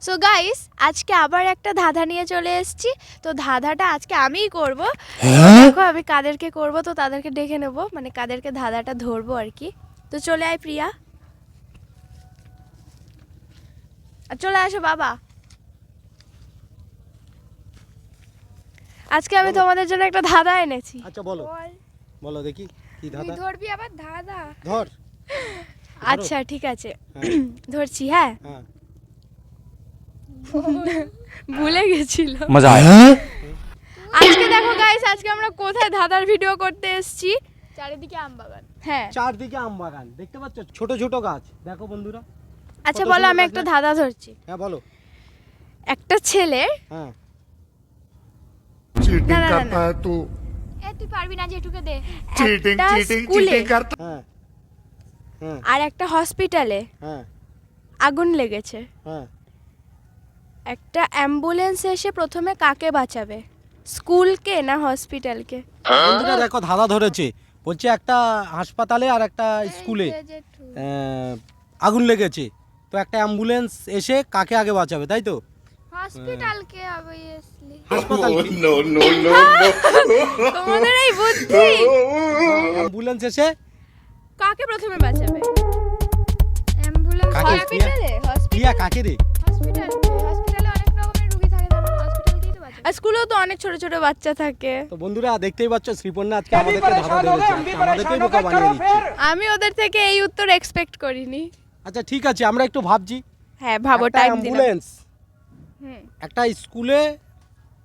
So guys, আজকে আবার একটা ধাঁধা নিয়ে চলে এসেছি। তো ধাঁধাটা আজকে আমিই করব। দেখো আমি কাদেরকে করব, তো তাদেরকে ডেকে নেব, মানে কাদেরকে ধাঁধাটা ধরবো আর কি। তো চলে আয় প্রিয়া, আর চলে আসো বাবা। আজকে আমি তোমাদের জন্য একটা ধাঁধা এনেছি। আচ্ছা বলো, বলো দেখি কি ধাঁধা। ধরবি আবার ধাঁধা? ধর। আচ্ছা ঠিক আছে, ধরছি। হ্যাঁ, হ্যাঁ, ভুলে গেছিল। मजा आया। আজকে দেখো গাইস, আজকে আমরা কোথায় ধাঁধার ভিডিও করতে এসেছি? চারিদিকে আম বাগান। হ্যাঁ, চারদিকে আম বাগান দেখতে পাচ্ছ, ছোট ছোট গাছ দেখো বন্ধুরা। আচ্ছা কত বলো, সুন্দর আমি গাছ একটা না? ধাঁধা ধরছি। হ্যাঁ বলো। একটা ছেলে, হ্যাঁ चीटिंग ना, ना, करता ना। है तू। তুই পারবি না, যেটুকু দে। चीटिंग একটা चीटिंग স্কুলে चीटिंग करता। হ্যাঁ হ্যাঁ আর একটা হসপিটালে হ্যাঁ আগুন লেগেছে। হ্যাঁ একটা অ্যাম্বুলেন্স এসে প্রথমে কাকে বাঁচাবে? স্কুলকে না হসপিটালকে? বন্ধুরা দেখো ধাঁধা ধরেছে, বলছে একটা হাসপাতালে আর একটা স্কুলে আগুন লেগেছে, তো একটা অ্যাম্বুলেন্স এসে কাকে আগে বাঁচাবে, তাই তো? হসপিটালকে অবভিয়াসলি। হাসপাতাল नो नो नो তোমাদের এই বুদ্ধি। অ্যাম্বুলেন্স এসে কাকে প্রথমে বাঁচাবে? অ্যাম্বুলেন্স কাকে? হসপিটালে, প্রিয়া কাকে রে? হসপিটালে অনেক রকমের রোগী থাকে, তখন হসপিটালকেই তো বাঁচাবে। আর স্কুলেও তো অনেক ছোট ছোট বাচ্চা থাকে। তো বন্ধুরা দেখতেই পাচ্ছ, শ্রীপর্ণা আজকে আমাদেরকে ধাঁধা ধরেছে, আমাদেরকেই বোকা বানিয়ে দিচ্ছে। আমি ওদের থেকে এই উত্তর এক্সপেক্ট করিনি। আচ্ছা ঠিক আছে, আমরা একটু ভাবছি। হ্যাঁ ভাবো, একটা টাইম দিলাম। অ্যাম্বুলেন্স, হুম, একটা স্কুলে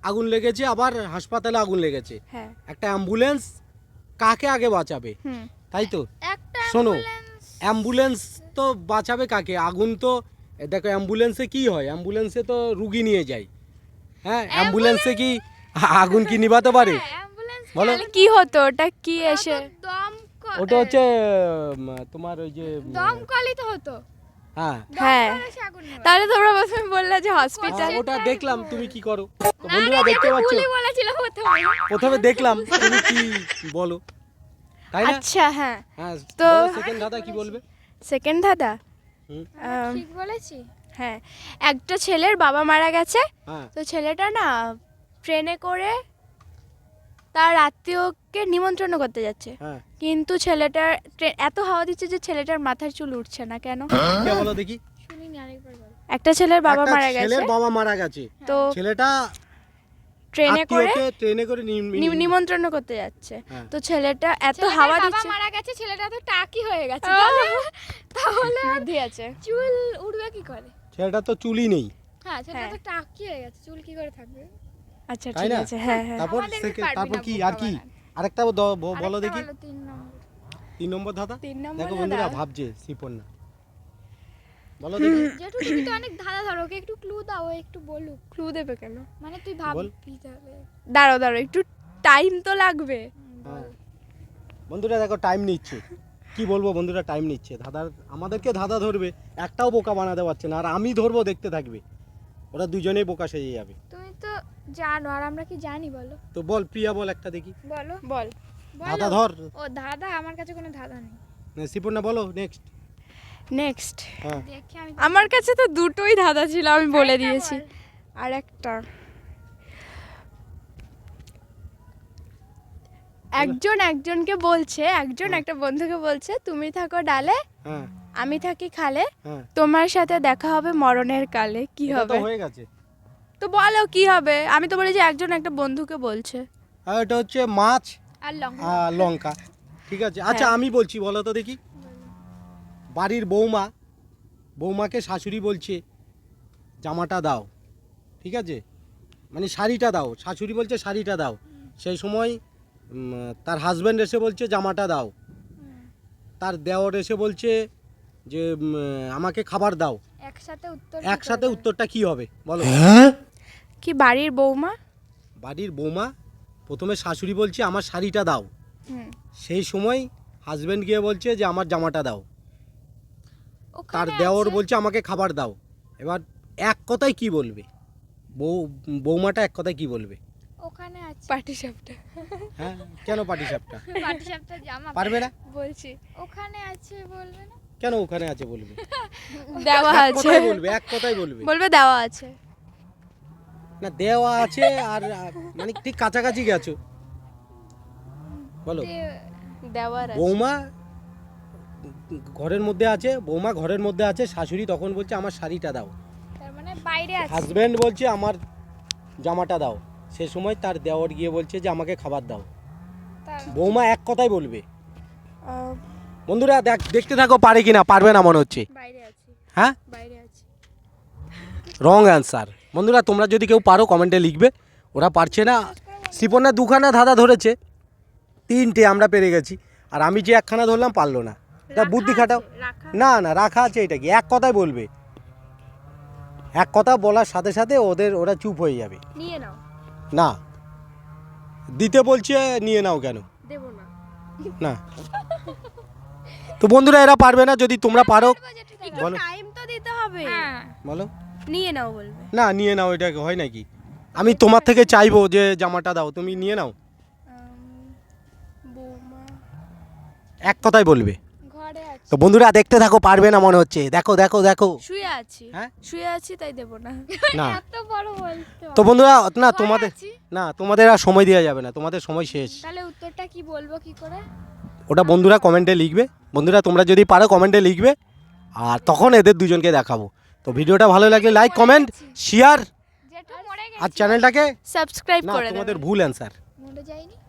আগুন লেগেছে, আবার হাসপাতালে আগুন লেগেছে, হ্যাঁ, একটা অ্যাম্বুলেন্স কাকে আগে বাঁচাবে, হুম। তাই তো? একটা শোনো, অ্যাম্বুলেন্স তো বাঁচাবে কাকে? আগুন তো দেখো, অ্যাম্বুলেন্সে কি হয়, অ্যাম্বুলেন্সে তো রুগী নিয়ে যায়। হ্যাঁ, অ্যাম্বুলেন্সে কি আগুন কি নিভাতে পারে? বলো। তাহলে কি হতো? ওটা কি এসে? ওটা হচ্ছে তোমার ওই যে দমকলই তো হতো। হ্যাঁ হ্যাঁ, তাহলে তোমরা প্রথমে বললে যে হসপিটাল। ওটা দেখলাম তুমি কি করো। তো বন্ধুরা দেখতে পাচ্ছ, বলেছিল প্রথমে দেখলাম তুমি কি বলো, তাই না? আচ্ছা হ্যাঁ, হ্যাঁ, তো সেকেন্ড ধাঁধা কি বলবে? সেকেন্ড ধাঁধা। হুম। ঠিক বলেছি। হ্যাঁ, একটা ছেলের বাবা মারা গেছে, হ্যাঁ তো ছেলেটা না ট্রেনে করে তার আত্মীয়কে নিমন্ত্রণ করতে যাচ্ছে, হ্যাঁ কিন্তু ছেলেটার এত হাওয়া দিচ্ছে যে ছেলেটার মাথার চুল উঠছে না কেন? কে বলো দেখি। একটা ছেলের বাবা একটা মারা গেছে, ছেলের বাবা মারা গেছে, তো ছেলেটা ট্রেনে করে ট্রেনে করে নিমন্ত্রণ করতে যাচ্ছে, হ্যাঁ। তো ছেলেটা এত হাওয়া দিচ্ছে। মারা গেছে, ছেলেটা তো টাকি হয়ে গেছে, তাহলে বুদ্ধি আছে। চুল উড়বে কি করে? ছেলেটা তো চুলই নেই, হ্যাঁ, ছেলেটা তো হ্যাঁ। টাকি হয়ে গেছে, চুল কি করে থাকবে? আচ্ছা তাই ঠিক না? আছে, হ্যাঁ হ্যাঁ। তারপর আমাদেরকে পারবি তারপর না কি বোকা আর কি? বানাতে। আরেকটা বলো দেখি। আরেকটা বলো, 3 নম্বর। 3 নম্বর ধাঁধা। 3 নম্বর দেখো ধাঁধা। বন্ধুরা ভাবছে শ্রীপর্ণা, বলো দেখি। জেঠু তুমি তো অনেক ধাঁধা ধরো, ওকে একটু ক্লু দাও, ও একটু বলুক। ক্লু দেবে কেন? মানে তুই বল। ভাববি তাহলে। দাঁড়াও দাঁড়াও, একটু টাইম তো লাগবে। হ্যাঁ। বন্ধুরা দেখো টাইম নিচ্ছে, কি বলবো বন্ধুরা, টাইম নিচ্ছে। আমাদেরকে ধাঁধা ধরবে, একটাও বোকা বানাতে পারছে না, আর আমি ধরবো দেখতে থাকবে, ওরা দুজনেই বোকা সেজে যাবে। তুমি তো জানো, আর আমরা কি জানি বলো? তো বল প্রিয়া, বল একটা দেখি, বলো বল। ধাঁধা বলো। ধর। ও ধাঁধা, আমার কাছে কোনো ধাঁধা নেই। শ্রীপর্ণা বলো নেক্সট। নেক্সট, হ্যাঁ দেখি আমি। আমার কাছে তো দুটোই ধাঁধা ছিল, আমি বলে আরেকটা দিয়েছি। বল। আর একটা, একজনকে বলছে, একজন হ্যাঁ। একটা বন্ধুকে বলছে, তুমি থাকো ডালে হ্যাঁ আমি থাকি খালে, হ্যাঁ, তোমার সাথে দেখা হবে মরণের কালে, কি এটা তো হবে? হয়ে গেছে। তো বলো কি হবে? আমি তো বলি যে একজন একটা বন্ধুকে বলছে। আর এটা হচ্ছে মাছ আর লঙ্কা। আর লঙ্কা, ঠিক আছে। আচ্ছা হ্যাঁ। আমি বলছি, বলো তো দেখি। বাড়ির বৌমাকে শাশুড়ি বলছে জামাটা দাও, ঠিক আছে, মানে শাড়িটা দাও, শাশুড়ি বলছে শাড়িটা দাও, সেই সময় তার হাজব্যান্ড এসে বলছে জামাটা দাও, তার দেওর এসে বলছে যে আমাকে খাবার দাও, একসাথে উত্তর। একসাথে উত্তরটা কি হবে বলো? কি বাড়ির বৌমা? বাড়ির বৌমা প্রথমে শাশুড়ি বলছে আমার শাড়িটা দাও, হুম, সেই সময় হাজব্যান্ড গিয়ে বলছে যে আমার জামাটা দাও, তার ওখানে দেওর আছে। বলছে আমাকে খাবার দাও। এবার এক কথায় কি বলবে বৌমাটা, এক কথায় কি বলবে? ওখানে আছে। পাটিসাপটা। হ্যাঁ, কেন পাটিসাপটা? পাটিসাপটা জামা পারবে না? বলছি ওখানে আছে বলবে না? কেন ওখানে আছে বলবে? দেওয়া এক আছে, কথাই বলবে, এক কথাই বলবে। বলবে দেওয়া আছে। না দেওয়া আছে আর মানে ঠিক কাছাকাছি গেছো। বলো। দেওয়ার আছে। বৌমা ঘরের মধ্যে আছে, বৌমা ঘরের মধ্যে আছে, শাশুড়ি তখন বলছে আমার শাড়িটা দাও। তার মানে বাইরে আছে। হাজব্যান্ড বলছে আমার জামাটা দাও, সে সময় তার দেওর গিয়ে বলছে যে আমাকে খাবার দাও। তার- বৌমা এক কথাই বলবে। আহ, বন্ধুরা দেখতে থাকো, পারে কিনা, পারবে না মনে হচ্ছে। বাইরে আছি, হ্যাঁ, বাইরে আছি। Wrong answer. বন্ধুরা তোমরা যদি কেউ পারো কমেন্টে লিখবে। ওরা পারছে না। শিপনের দুখানা ধাঁধা ধরেছে, 3টে আমরা পেরে গেছি, আর আমি যে একখানা ধরলাম পারলো না। তা বুদ্ধি খাটাও। রাখা। না না, রাখা আছে, এটা কি এক কথাই বলবে। এক কথা বলার সাথে সাথে ওরা চুপ হয়ে যাবে। নিয়ে নাও। না, দিতে বলছে, নিয়ে নাও কেন? দেবো না। না। তো বন্ধুরা এরা পারবে না, যদি তোমরা পারো একটু বলো। টাইম তো দিতে হবে। হ্যাঁ বলো। নিয়ে নাও বলবে। না, নিয়ে নাও এটা হয় নাকি? আমি তোমার থেকে চাইবো যে জামাটা দাও, তুমি নিয়ে নাও। বৌমা এক কথাই বলবে। ঘরে আছে। তো বন্ধুরা দেখতে থাকো, পারবে না মনে হচ্ছে। দেখো দেখো দেখো। শুয়ে আছি। হ্যাঁ? শুয়ে আছি তাই দেবো না। না। এত বড় বলতে তো হবে। বন্ধুরা না, তোমাদের আছি। না, তোমাদের আর সময় দেওয়া যাবে না, তোমাদের সময় শেষ। তাহলে উত্তরটা কি বলবো কি করে? ওটা বন্ধুরা কমেন্টে লিখবে। বন্ধুরা তোমরা যদি পারো কমেন্টে লিখবে, আর তখন এদের দুজনকে দেখাবো। তো ভিডিওটা ভালো লাগলে লাইক, কমেন্ট, শেয়ার, জেঠু মরে আর গেছে। চ্যানেলটাকে সাবস্ক্রাইব না, করে তোমাদের দেবে। ভুল অ্যান্সার। মরে যায়নি।